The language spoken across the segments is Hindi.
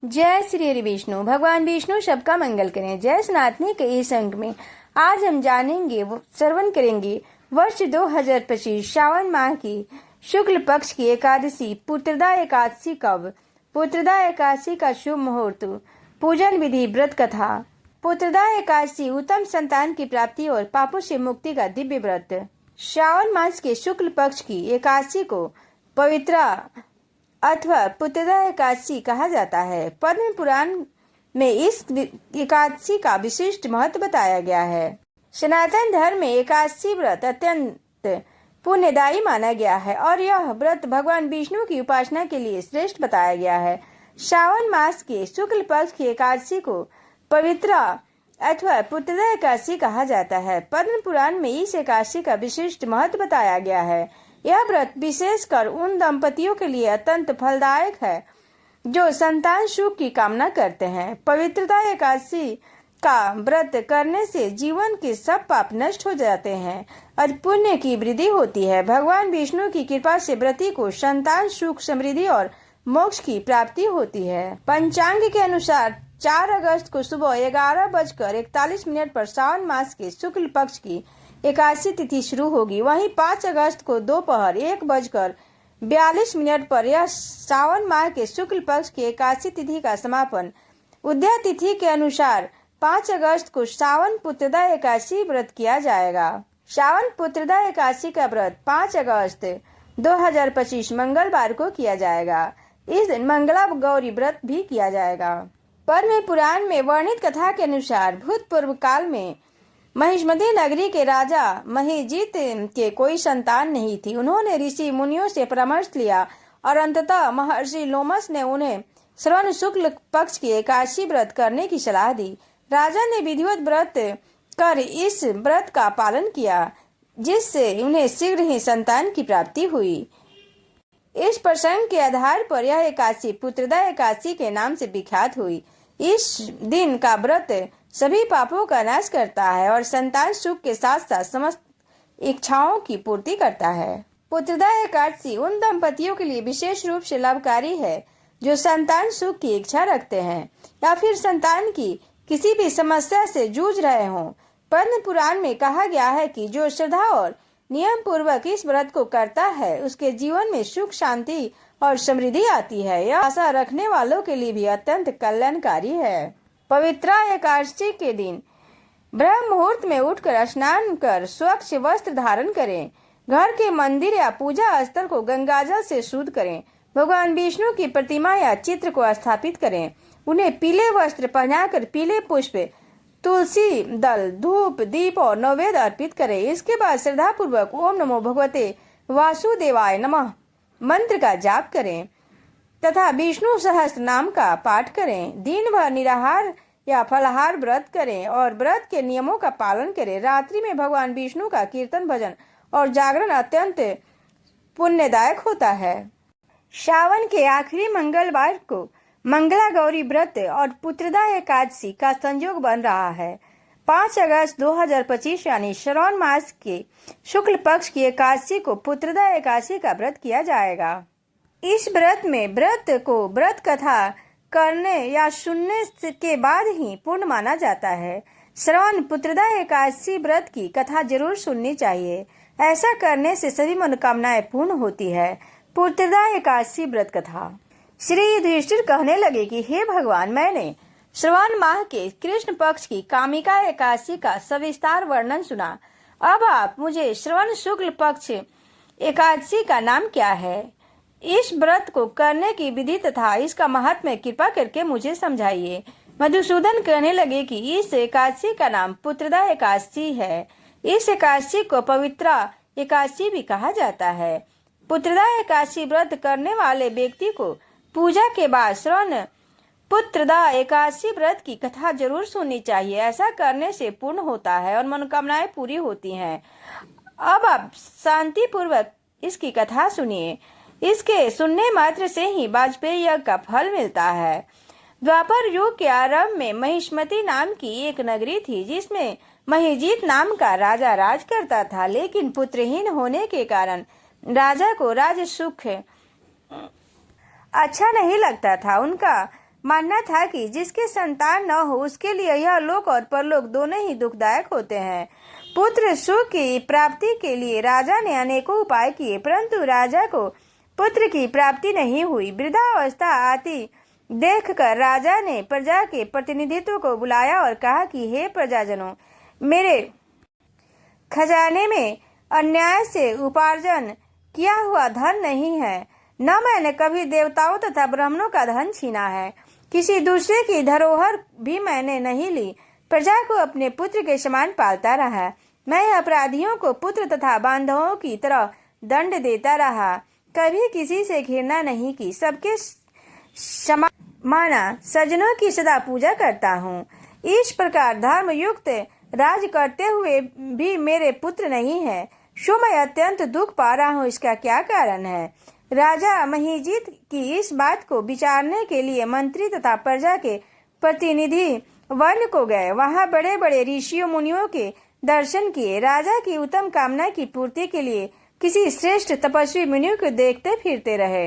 जय श्री हरि विष्णु। भगवान विष्णु सबका मंगल करें। जय सनातनी के इस अंक में आज हम जानेंगे श्रवण करेंगे वर्ष 2025 श्रावण माह की शुक्ल पक्ष की एकादशी पुत्रदा एकादशी कब, पुत्रदा एकादशी का शुभ मुहूर्त, पूजन विधि, व्रत कथा। पुत्रदा एकादशी उत्तम संतान की प्राप्ति और पापों से मुक्ति का दिव्य व्रत। श्रावण मास के शुक्ल पक्ष की एकादशी को पवित्रा अथवा पुत्रदा एकादशी कहा जाता है। पद्म पुराण में इस एकादशी का विशिष्ट महत्व बताया गया है। सनातन धर्म में एकादशी व्रत अत्यंत पुण्यदायी माना गया है और यह व्रत भगवान विष्णु की उपासना के लिए श्रेष्ठ बताया गया है। श्रावण मास के शुक्ल पक्ष की एकादशी को पवित्रा अथवा पुत्रदा एकादशी कहा जाता है। पद्म पुराण में इस एकादशी का विशिष्ट महत्व बताया गया है। यह व्रत विशेषकर उन दंपतियों के लिए अत्यंत फलदायक है जो संतान सुख की कामना करते हैं। पवित्रता एकादशी का व्रत करने से जीवन के सब पाप नष्ट हो जाते हैं और पुण्य की वृद्धि होती है। भगवान विष्णु की कृपा से व्रती को संतान सुख, समृद्धि और मोक्ष की प्राप्ति होती है। पंचांग के अनुसार 4 अगस्त को सुबह 11:41 पर श्रावण मास के शुक्ल पक्ष की एकादशी तिथि शुरू होगी। वहीं 5 अगस्त को दोपहर 1:42 पर यह श्रावण माह के शुक्ल पक्ष की एकादशी तिथि का समापन। उदया तिथि के अनुसार 5 अगस्त को श्रावण पुत्रदा एकादशी व्रत किया जाएगा। श्रावण पुत्रदा एकादशी का व्रत 5 अगस्त 2025 मंगलवार को किया जाएगा। इस दिन मंगला गौरी व्रत भी किया जाएगा। पद्म पुराण में वर्णित कथा के अनुसार भूतपूर्व काल में महिष्मती नगरी के राजा महिजीत के कोई संतान नहीं थी। उन्होंने ऋषि मुनियों से परामर्श लिया और अंततः महर्षि लोमस ने उन्हें श्रवण शुक्ल पक्ष की एकादशी व्रत करने की सलाह दी। राजा ने विधिवत व्रत कर इस व्रत का पालन किया, जिससे उन्हें शीघ्र ही संतान की प्राप्ति हुई। इस प्रसंग के आधार पर यह एकादशी पुत्रदा एकादशी के नाम से विख्यात हुई। इस दिन का व्रत सभी पापों का नाश करता है और संतान सुख के साथ साथ समस्त इच्छाओं की पूर्ति करता है। पुत्रदा एकादशी उन दंपतियों के लिए विशेष रूप से लाभकारी है जो संतान सुख की इच्छा रखते हैं या फिर संतान की किसी भी समस्या से जूझ रहे हों। पद्म पुराण में कहा गया है कि जो श्रद्धा और नियम पूर्वक इस व्रत को करता है उसके जीवन में सुख, शांति और समृद्धि आती है। यह आशा रखने वालों के लिए भी अत्यंत कल्याणकारी है। पवित्रा एकादशी के दिन ब्रह्म मुहूर्त में उठकर स्नान कर स्वच्छ वस्त्र धारण करें। घर के मंदिर या पूजा स्थल को गंगाजल से शुद्ध करें। भगवान विष्णु की प्रतिमा या चित्र को स्थापित करें। उन्हें पीले वस्त्र पहनाकर पीले पुष्प, तुलसी दल, धूप, दीप और नैवेद्य अर्पित करें। इसके बाद श्रद्धा पूर्वक ओम नमो भगवते वासुदेवाय नमः मंत्र का जाप करें तथा विष्णु सहस्त्र नाम का पाठ करें। दिन भर निराहार या फलाहार व्रत करें और व्रत के नियमों का पालन करें। रात्रि में भगवान विष्णु का कीर्तन, भजन और जागरण अत्यंत पुण्यदायक होता है। श्रावण के आखिरी मंगलवार को मंगला गौरी व्रत और पुत्रदा एकादशी का संयोग बन रहा है। 5 अगस्त 2025 यानी श्रावण मास के शुक्ल पक्ष की एकादशी को पुत्रदा एकादशी का व्रत किया जाएगा। इस व्रत में व्रत को व्रत कथा करने या सुनने के बाद ही पूर्ण माना जाता है। श्रवण पुत्रदा एकादशी व्रत की कथा जरूर सुननी चाहिए। ऐसा करने से सभी मनोकामनाएं पूर्ण होती है। पुत्रदा एकादशी व्रत कथा। श्री युधिष्ठिर कहने लगे कि हे भगवान, मैंने श्रावण माह के कृष्ण पक्ष की कामिका एकादशी का सविस्तार वर्णन सुना। अब आप मुझे श्रवण शुक्ल पक्ष एकादशी का नाम क्या है, इस व्रत को करने की विधि तथा इसका महात्म्य कृपा करके मुझे समझाइए। मधुसूदन कहने लगे कि इस एकादशी का नाम पुत्रदा एकादशी है। इस एकादशी को पवित्रा एकादशी भी कहा जाता है। पुत्रदा एकादशी व्रत करने वाले व्यक्ति को पूजा के बाद श्रवण पुत्रदा एकादशी व्रत की कथा जरूर सुननी चाहिए। ऐसा करने से पूर्ण होता है और मनोकामनाएं पूरी होती हैं। अब आप शांति पूर्वक इसकी कथा सुनिए। इसके सुनने मात्र से ही वाजपेयी यज्ञ का फल मिलता है। द्वापर युग के आरंभ में महिष्मती नाम की एक नगरी थी जिसमें महिजीत नाम का राजा राज करता था, लेकिन पुत्रहीन होने के कारण राजा को राज सुख अच्छा नहीं लगता था। उनका मानना था कि जिसके संतान न हो उसके लिए यह लोक और परलोक दोनों ही दुखदायक होते हैं। पुत्र सुख की प्राप्ति के लिए राजा ने अनेकों उपाय किए, परंतु राजा को पुत्र की प्राप्ति नहीं हुई। वृद्धावस्था आती देखकर राजा ने प्रजा के प्रतिनिधित्व को बुलाया और कहा कि हे प्रजाजनों, मेरे खजाने में अन्याय से उपार्जन किया हुआ धन नहीं है, न मैंने कभी देवताओं तथा ब्राह्मणों का धन छीना है, किसी दूसरे की धरोहर भी मैंने नहीं ली, प्रजा को अपने पुत्र के समान पालता रहा। मैं अपराधियों को पुत्र तथा बांधवों की तरह दंड देता रहा, कभी किसी से घृणा नहीं की, सबके माना सज्जनों की सदा पूजा करता हूँ। इस प्रकार धर्म युक्त राज करते हुए भी मेरे पुत्र नहीं है, सो मैं अत्यंत दुख पा रहा हूँ। इसका क्या कारण है? राजा महिजीत की इस बात को विचारने के लिए मंत्री तथा प्रजा के प्रतिनिधि वन को गए। वहां बड़े बड़े ऋषियों मुनियों के दर्शन किए। राजा की उत्तम कामना की पूर्ति के लिए किसी श्रेष्ठ तपस्वी मुनियों को देखते फिरते रहे।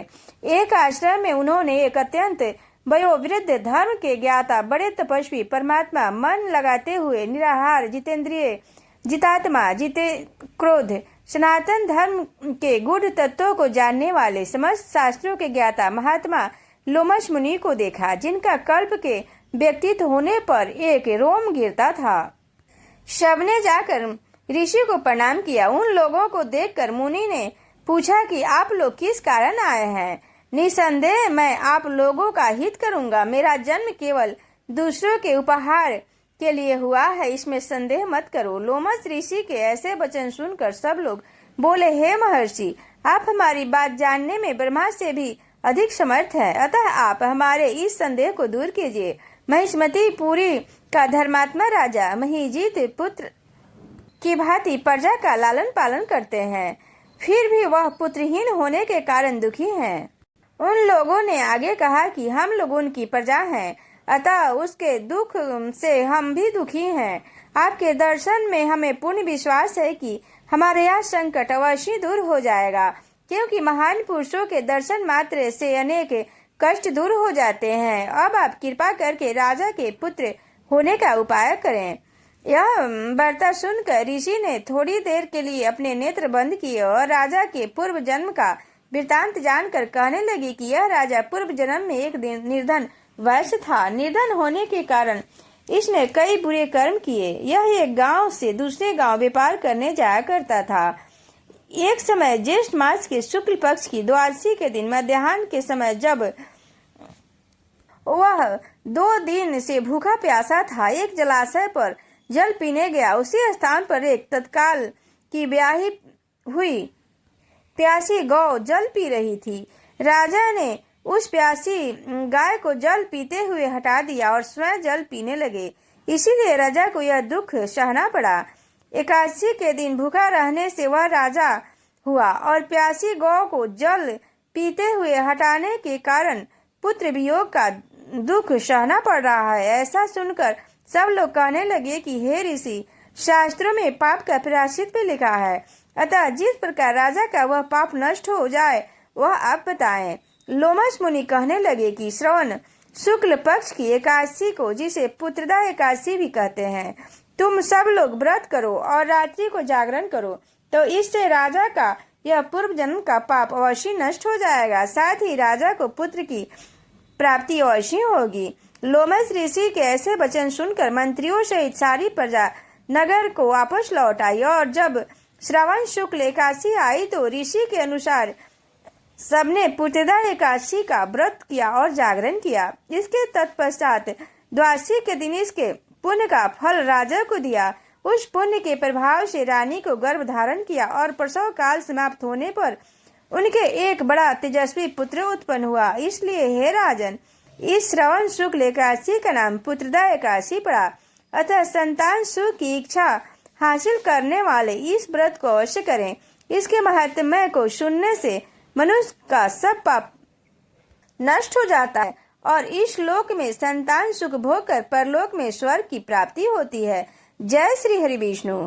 एक आश्रम में उन्होंने एक अत्यंत वयोवृद्ध धर्म के ज्ञाता बड़े तपस्वी परमात्मा मन लगाते हुए निराहार जितेंद्रिय जितात्मा जिते क्रोध सनातन धर्म के गूढ़ तत्वों को जानने वाले समस्त शास्त्रों के ज्ञाता महात्मा लोमश मुनि को देखा, जिनका कल्प के व्यक्तित्व होने पर एक रोम गिरता था। सबने जाकर ऋषि को प्रणाम किया। उन लोगों को देखकर मुनि ने पूछा कि आप लोग किस कारण आए हैं? निसंदेह मैं आप लोगों का हित करूंगा। मेरा जन्म केवल दूसरों के उपहार के लिए हुआ है, इसमें संदेह मत करो। लोमश ऋषि के ऐसे वचन सुनकर सब लोग बोले, हे महर्षि, आप हमारी बात जानने में ब्रह्मा से भी अधिक समर्थ हैं, अतः आप हमारे इस संदेह को दूर कीजिए। महिष्मती पुरी का धर्मात्मा राजा महिजीत पुत्र की भांति प्रजा का लालन पालन करते हैं, फिर भी वह पुत्रहीन होने के कारण दुखी हैं। उन लोगों ने आगे कहा कि हम लोग उनकी प्रजा हैं, अतः उसके दुख से हम भी दुखी हैं। आपके दर्शन में हमें पूर्ण विश्वास है कि हमारे यहाँ संकट अवश्य दूर हो जाएगा, क्योंकि महान पुरुषों के दर्शन मात्र से अनेक कष्ट दूर हो जाते हैं। अब आप कृपा करके राजा के पुत्र होने का उपाय करें। यह वार्ता सुनकर ऋषि ने थोड़ी देर के लिए अपने नेत्र बंद किए और राजा के पूर्व जन्म का वृतांत जानकर कहने लगी कि यह राजा पूर्व जन्म में एक दिन निर्धन वैश्य था। निर्धन होने के कारण इसने कई बुरे कर्म किए। यह एक गांव से दूसरे गांव व्यापार करने जाया करता था। एक समय ज्येष्ठ मास के शुक्ल पक्ष की द्वादशी के दिन मध्याह्न के समय जब वह 2 दिन से भूखा प्यासा था, एक जलाशय पर जल पीने गया। उसी स्थान पर एक तत्काल की ब्याही हुई प्यासी गौ जल पी रही थी। राजा ने उस प्यासी गाय को जल पीते हुए हटा दिया और स्वयं जल पीने लगे। इसीलिए राजा को यह दुख सहना पड़ा। एकादशी के दिन भूखा रहने से वह राजा हुआ और प्यासी गौ को जल पीते हुए हटाने के कारण पुत्र वियोग का दुख सहना पड़ रहा है। ऐसा सुनकर सब लोग कहने लगे कि हे ऋषि, शास्त्रों में पाप का प्रायश्चित भी लिखा है, अतः जिस प्रकार राजा का वह पाप नष्ट हो जाए वह आप बताएं। लोमश मुनि कहने लगे कि श्रवण शुक्ल पक्ष की एकादशी को, जिसे पुत्रदा एकादशी भी कहते हैं, तुम सब लोग व्रत करो और रात्रि को जागरण करो, तो इससे राजा का यह पूर्व जन्म का पाप अवश्य नष्ट हो जाएगा, साथ ही राजा को पुत्र की प्राप्ति अवश्य होगी। लोमश ऋषि के ऐसे वचन सुनकर मंत्रियों सहित सारी प्रजा नगर को वापस लौट आई और जब श्रावण शुक्ल एकादशी आई तो ऋषि के अनुसार सबने पुत्रदा एकादशी का व्रत किया और जागरण किया। इसके तत्पश्चात द्वादशी के दिन इसके पुण्य का फल राजा को दिया। उस पुण्य के प्रभाव से रानी को गर्भ धारण किया और प्रसव काल समाप्त होने पर उनके एक बड़ा तेजस्वी पुत्र उत्पन्न हुआ। इसलिए हे राजन, इस श्रवण शुक्ल एकादशी का नाम पुत्रदा एकादशी पड़ा। अतः संतान सुख की इच्छा हासिल करने वाले इस व्रत को अवश्य करें। इसके महात्म्य को सुनने से मनुष्य का सब पाप नष्ट हो जाता है और इस लोक में संतान सुख भोग कर परलोक में स्वर्ग की प्राप्ति होती है। जय श्री हरि विष्णु।